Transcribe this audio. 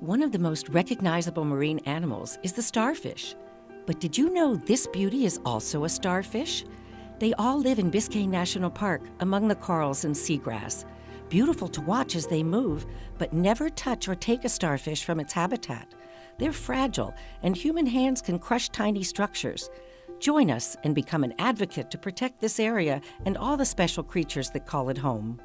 One of the most recognizable marine animals is the starfish. But did you know this beauty is also a starfish? They all live in Biscayne National Park among the corals and seagrass. Beautiful to watch as they move, but never touch or take a starfish from its habitat. They're fragile, and human hands can crush tiny structures. Join us and become an advocate to protect this area and all the special creatures that call it home.